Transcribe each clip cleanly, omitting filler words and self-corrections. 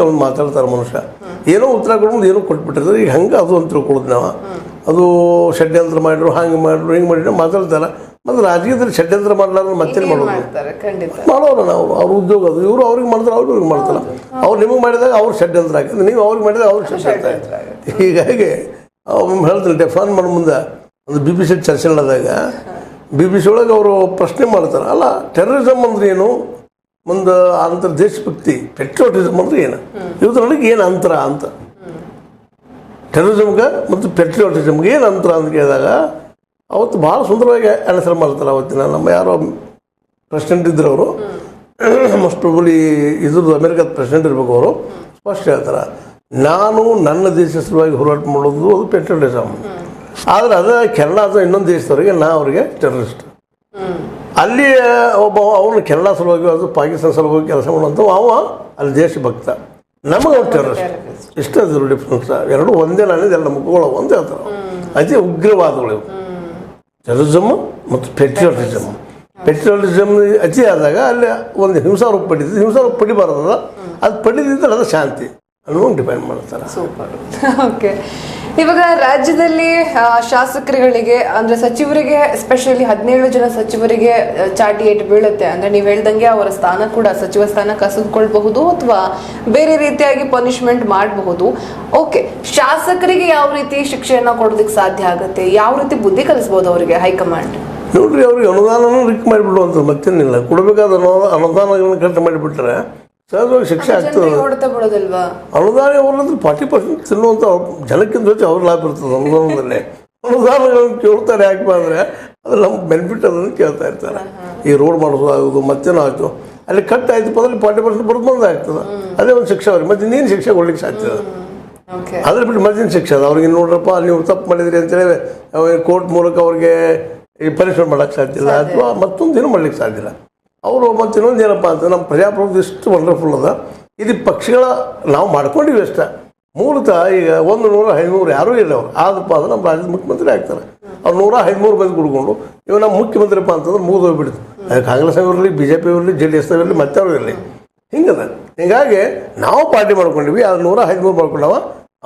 ಅವ್ನು ಮಾತಾಡ್ತಾರೆ ಮನುಷ್ಯ ಏನೋ ಉತ್ತರ ಕೊಡೋದು ಏನೋ ಕೊಟ್ಬಿಟ್ಟಿರ್ತಾರೆ. ಈಗ ಹಂಗೆ ಅದು ಅಂತ ತಿಳ್ಕೊಳ್ಳೋದು ನಾವು. ಅದು ಷಡ್ಯಂತ್ರ ಮಾಡಿದ್ರು, ಹಂಗೆ ಮಾಡಿದ್ರು, ಹಿಂಗೆ ಮಾಡಿದ್ರು ಮಾತಾಡ್ತಾರೆ. ಮತ್ತು ರಾಜಕೀಯದಲ್ಲಿ ಷಡ್ಯಂತ್ರ ಮಾಡಲಾರ ಮತ್ತೇನು ಮಾಡೋದು? ಮಾಡೋರು ನಾವು. ಅವ್ರ ಉದ್ಯೋಗ ಅದು. ಇವರು ಅವ್ರಿಗೆ ಮಾಡ್ತಾರೆ, ಅವ್ರು ಇವ್ರಿಗೆ ಮಾಡ್ತಾರೆ. ಅವ್ರು ನಿಮಗೆ ಮಾಡಿದಾಗ ಅವ್ರು ಷಡ್ಯಂತ್ರ ಆಗುತ್ತೆ, ನೀವು ಅವ್ರಿಗೆ ಮಾಡಿದಾಗ ಅವ್ರು ಷಡ್ಯಂತ್ರ ಆಗುತ್ತೆ. ಹೀಗಾಗಿ ಅವ್ನು ಹೇಳ್ತಾರೆ ಡೆಫಾನ್ ಮಾಡೋ ಮುಂದೆ ಒಂದು BBC ಚರ್ಚೆ ನಡೆದಾಗ BBC ಒಳಗೆ ಅವರು ಪ್ರಶ್ನೆ ಮಾಡ್ತಾರೆ, ಅಲ್ಲ ಟೆರರಿಸಮ್ ಅಂದ್ರೆ ಏನು, ಒಂದು ಅಂತರ ದೇಶಭಕ್ತಿ ಪೆಟ್ರೋಟಿಸಮ್ ಅಂದ್ರೆ ಏನು, ಇವ್ರೊಳಗೆ ಏನು ಅಂತರ ಅಂತ. ಟೆರರಿಸಮ್ಗೆ ಮತ್ತು ಪೆಟ್ರಿಯೋಟಿಸಮ್ಗೆ ಏನು ಅಂತರ ಅಂತ ಕೇಳಿದಾಗ ಅವತ್ತು ಭಾಳ ಸುಂದರವಾಗಿ ಆನ್ಸರ್ ಮಾಡ್ತಾರೆ. ಅವತ್ತಿನ ನಮ್ಮ ಯಾರೋ ಪ್ರೆಸಿಡೆಂಟ್ ಇದ್ರು ಅವರು, ಮೋಸ್ಟ್ ಪ್ರಾಬಬ್ಲಿ ಇದ್ರದ್ದು ಅಮೆರಿಕದ ಪ್ರೆಸಿಡೆಂಟ್ ಇರ್ಬೇಕು, ಅವರು ಸ್ಪಷ್ಟ ಹೇಳ್ತಾರೆ, ನಾನು ನನ್ನ ದೇಶ ಸಲುವಾಗಿ ಹೋರಾಟ ಮಾಡೋದು ಅದು ಪೆಟ್ರಿಯೋಟಿಸಮ್. ಆದರೆ ಅದ ಕೆನಡಾ ಅಥವಾ ಇನ್ನೊಂದು ದೇಶದವರಿಗೆ ಅವ್ರಿಗೆ ಟೆರರಿಸ್ಟ್. ಅಲ್ಲಿ ಒಬ್ಬ ಅವನು ಕೆನಡಾ ಸಲುವಾಗಿ ಅದು ಪಾಕಿಸ್ತಾನ ಸಲುವಾಗಿ ಕೆಲಸ ಮಾಡುವಂಥ ಅವ ಅಲ್ಲಿ ದೇಶಭಕ್ತ, ನಮಗೆ ಅವ್ರು ಟೆರರಿಸ್ಟ್. ಇಷ್ಟ ಅದ್ರ ಡಿಫ್ರೆನ್ಸ್. ಎರಡು ಒಂದೇ ನಾನಿದೆ, ಎಲ್ಲ ಮುಖಗಳು ಒಂದೇ ಹೇಳ್ತಾರೆ. ಅದೇ ಉಗ್ರವಾದಗಳು ಇವು, ಟೆರರಿಸಮ್ ಮತ್ತು ಪೆಟ್ರಿಯೋಟಿಸಮ್. ಪೆಟ್ರಿಯೋಟಿಸಮ್ ಅತಿ ಆದಾಗ ಅಲ್ಲಿ ಒಂದು ಹಿಂಸಾರೂಪ ಪಡಿತದೆ, ಹಿಂಸಾರೂಪ ಪಡಿಬಾರ್ದದ, ಅದು ಪಡಿದಿದ್ದರೆ ಅದು ಶಾಂತಿ ಅನ್ನೋದು ಡಿಪೆಂಡ್ ಮಾಡ್ತಾರೆ. ಸೂಪರ್. ಓಕೆ, ಇವಾಗ ರಾಜ್ಯದಲ್ಲಿ ಶಾಸಕರುಗಳಿಗೆ ಅಂದ್ರೆ ಸಚಿವರಿಗೆ ಎಸ್ಪೆಷಲಿ 17 ಜನ ಸಚಿವರಿಗೆ ಚಾಟಿ ಏಟು ಬೀಳುತ್ತೆ. ಅಂದ್ರೆ ನೀವು ಹೇಳ್ದಂಗೆ ಅವರ ಸ್ಥಾನ ಕೂಡ ಸಚಿವ ಸ್ಥಾನ ಕಸಿದುಕೊಳ್ಬಹುದು ಅಥವಾ ಬೇರೆ ರೀತಿಯಾಗಿ ಪನಿಷ್ಮೆಂಟ್ ಮಾಡಬಹುದು. ಓಕೆ, ಶಾಸಕರಿಗೆ ಯಾವ ರೀತಿ ಶಿಕ್ಷೆಯನ್ನ ಕೊಡೋದಕ್ಕೆ ಸಾಧ್ಯ ಆಗುತ್ತೆ? ಯಾವ ರೀತಿ ಬುದ್ಧಿ ಕಲಿಸಬಹುದು ಅವರಿಗೆ ಹೈಕಮಾಂಡ್? ನೋಡ್ರಿ, ಅವ್ರಿಗೆ ಅನುದಾನನೂ ರಿಕ್ ಮಾಡಿಬಿಡುವಂಥ ಮತ್ತೇನಿಲ್ಲ. ಕೊಡಬೇಕಾದ ಅನುದಾನಗಳನ್ನು ಕಟ್ ಮಾಡಿಬಿಟ್ರೆ ಸಹಜವಾಗಿ ಶಿಕ್ಷೆ ಆಗ್ತದೆ. ಅನುದಾನ ಅವ್ರಂದ್ರೆ 40% ತಿನ್ನುವಂಥ ಜನಕ್ಕಿಂತ ಹೆಚ್ಚು ಅವ್ರ ಲಾಭ ಇರ್ತದೆ ಅನುದಾನದಲ್ಲಿ. ಅನುದಾನಗಳನ್ನು ಕೇಳ್ತಾರೆ ಯಾಕಪ್ಪ ಅಂದರೆ ಅದು ನಮ್ಮ ಬೆನಿಫಿಟ್ ಅದನ್ನು ಕೇಳ್ತಾ ಇರ್ತಾರೆ. ಈ ರೋಡ್ ಮಾಡೋದಾಗೋದು ಮತ್ತೇನೋ ಆಯಿತು, ಅಲ್ಲಿ ಕಟ್ ಆಯ್ತು ಅದ್ರಲ್ಲಿ 40% ಬರೋದು ಬಂದು ಆಗ್ತದೆ. ಅದೇ ಒಂದು ಶಿಕ್ಷೆ ಅವ್ರಿಗೆ. ಮತ್ತೆ ಇನ್ನೇನು ಶಿಕ್ಷೆ ಕೊಡ್ಲಿಕ್ಕೆ ಸಾಧ್ಯ ಅದು? ಅದ್ರ ಬಿಟ್ಟು ಮತ್ತಿನ ಶಿಕ್ಷೆ ಅದು ಅವ್ರಿಗೆ. ನೋಡ್ರಪ್ಪ ನೀವು ತಪ್ಪು ಮಾಡಿದ್ರಿ ಅಂತೇಳಿ ಕೋರ್ಟ್ ಮೂಲಕ ಅವ್ರಿಗೆ ಈ ಪನಿಷ್ಮೆಂಟ್ ಮಾಡೋಕ್ಕೆ ಸಾಧ್ಯ ಇಲ್ಲ, ಅಥವಾ ಮತ್ತೊಂದು ಏನೂ ಮಾಡ್ಲಿಕ್ಕೆ ಸಾಧ್ಯ ಇಲ್ಲ. ಅವರು ಮತ್ತು ಇನ್ನೊಂದು ಏನಪ್ಪ ಅಂತ, ನಮ್ಮ ಪ್ರಜಾಪ್ರಭುತ್ವ ಇಷ್ಟು ವಂಡರ್ಫುಲ್ ಅದ. ಇದು ಪಕ್ಷಗಳ ನಾವು ಮಾಡ್ಕೊಂಡಿವಿ ಅಷ್ಟ. ಮೂಲತಃ ಈಗ 100-500 ಯಾರೂ ಇಲ್ಲ ಅವ್ರು. ಆದಪ್ಪ ಅಂದ್ರೆ ನಮ್ಮ ರಾಜ್ಯದ ಮುಖ್ಯಮಂತ್ರಿ ಆಗ್ತಾರೆ. ಅವ್ರು 113 ಮಂದಿ ಕುಡ್ಕೊಂಡು ಇವಾಗ ನಮ್ಮ ಮುಖ್ಯಮಂತ್ರಿಪ್ಪ ಅಂತಂದ್ರೆ ಮುಗಿದೋಗ್ಬಿಡ್ತು. ಕಾಂಗ್ರೆಸ್ ಇರಲಿ, BJP ಇರಲಿ, JDS ಇರಲಿ, ಮತ್ತಾರು ಇರಲಿ, ಹಿಂಗದ. ಹೀಗಾಗಿ ನಾವು ಪಾರ್ಟಿ ಮಾಡ್ಕೊಂಡಿವಿ. ಅದು 113 ಮಾಡ್ಕೊಂಡವ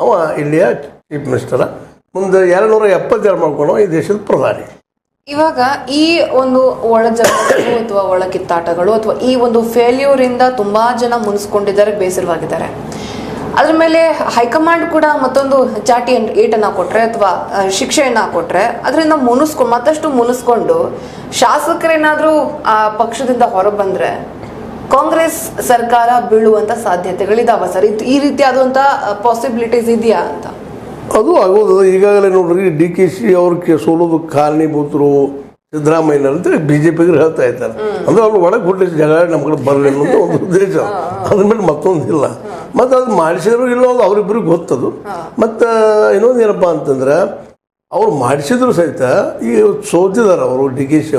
ಅವ ಇಲ್ಲಿಯ ಚೀಫ್ ಮಿನಿಸ್ಟರ. ಮುಂದೆ 272 ಮಾಡ್ಕೊಂಡವ ಈ ದೇಶದ ಪ್ರಧಾನಿ. ಇವಾಗ ಈ ಒಂದು ಒಳ ಜಗಳಗಳು ಅಥವಾ ಒಳ ಕಿತ್ತಾಟಗಳು ಅಥವಾ ಈ ಒಂದು ಫೇಲ್ಯೂರ್ ಇಂದ ತುಂಬಾ ಜನ ಮುನಿಸ್ಕೊಂಡಿದ್ದಾರೆ, ಬೇಸರವಾಗಿದ್ದಾರೆ. ಅದ್ರ ಮೇಲೆ ಹೈಕಮಾಂಡ್ ಕೂಡ ಮತ್ತೊಂದು ಚಾಟಿ ಏಟನ್ನ ಕೊಟ್ರೆ ಅಥವಾ ಶಿಕ್ಷೆಯನ್ನ ಕೊಟ್ರೆ ಅದರಿಂದ ಮತ್ತಷ್ಟು ಮುನಿಸ್ಕೊಂಡು ಶಾಸಕರೇನಾದ್ರೂ ಆ ಪಕ್ಷದಿಂದ ಹೊರ ಬಂದ್ರೆ ಕಾಂಗ್ರೆಸ್ ಸರ್ಕಾರ ಬೀಳುವಂತ ಸಾಧ್ಯತೆಗಳಿದಾವ ಸರ್? ಈ ರೀತಿಯಾದಂತ ಪಾಸಿಬಿಲಿಟೀಸ್ ಇದೆಯಾ ಅಂತ? ಅದು ಆಗೋದು. ಈಗಾಗಲೇ ನೋಡ್ರಿ, DKC ಅವ್ರಿಗೆ ಸೋಲೋದು ಕಾರಣೀಭೂತರು ಸಿದ್ದರಾಮಯ್ಯ ಅಂತೇಳಿ BJPಗೆ ಹೇಳ್ತಾ ಇದ್ದಾರೆ. ಅಂದ್ರೆ ಅವ್ರು ಒಳಗೆ ಹುಟ್ಟಿ ಜಗಳ ನಮ್ಮ ಕಡೆ ಬರಲಿ ಅನ್ನೋದು ಒಂದು ಉದ್ದೇಶ. ಅದ್ರ ಮೇಲೆ ಮತ್ತೊಂದಿಲ್ಲ. ಮತ್ತು ಅದು ಮಾಡಿಸಿದ್ರು ಇಲ್ಲ ಅದು ಅವರಿಬ್ಬರಿಗೆ ಗೊತ್ತದು. ಮತ್ತು ಇನ್ನೊಂದು ಏನಪ್ಪ ಅಂತಂದ್ರೆ, ಅವ್ರು ಮಾಡಿಸಿದ್ರು ಸಹಿತ ಈಗ ಸೋತಿದ್ದಾರೆ ಅವರು. DKC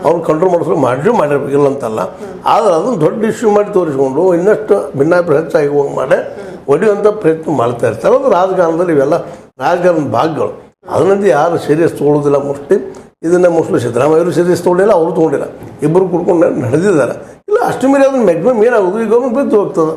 ಅವ್ರು ಕಂಟ್ರೋಲ್ ಮಾಡಿಸ್ರು ಮಾಡಿರ್ಬೇಕಿಲ್ಲ ಅಂತಲ್ಲ. ಆದರೆ ಅದನ್ನು ದೊಡ್ಡ ಇಶ್ಯೂ ಮಾಡಿ ತೋರಿಸ್ಕೊಂಡು ಇನ್ನಷ್ಟು ಭಿನ್ನಾಭಿಪ್ರಾಯ ಹೆಚ್ಚಾಗಿ ಹೋಗಿ ಮಾಡಿ ಹೊಡೆಯುವಂಥ ಪ್ರಯತ್ನ ಮಾಡ್ತಾ ಇರ್ತಾರೆ. ಅದು ರಾಜಕಾರಣದಲ್ಲಿ ಇವೆಲ್ಲ ರಾಜಕಾರಣದ ಭಾಗಗಳು. ಅದನ್ನಂತೆ ಯಾರು ಸೀರಿಯಸ್ ತೊಗೊಳ್ಳೋದಿಲ್ಲ ಮೋಸ್ಟ್ಲಿ. ಇದನ್ನು ಮೋಸ್ಟ್ಲಿ ಸಿದ್ದರಾಮಯ್ಯವರು ಸೀರಿಯಸ್ ತೊಗೊಂಡಿಲ್ಲ, ಅವರು ತೊಗೊಂಡಿಲ್ಲ, ಇಬ್ಬರು ಕುಡ್ಕೊಂಡು ನಡೆದಿದ್ದಾರೆ. ಇಲ್ಲ ಅಷ್ಟು ಮೀರಿ ಅದನ್ನು ಮ್ಯಾಕ್ಸಿಮಮ್ ಏನಾಗೋದು, ಈ ಗೌರ್ಮೆಂಟ್ ಬಿದ್ದು ಹೋಗ್ತದೆ.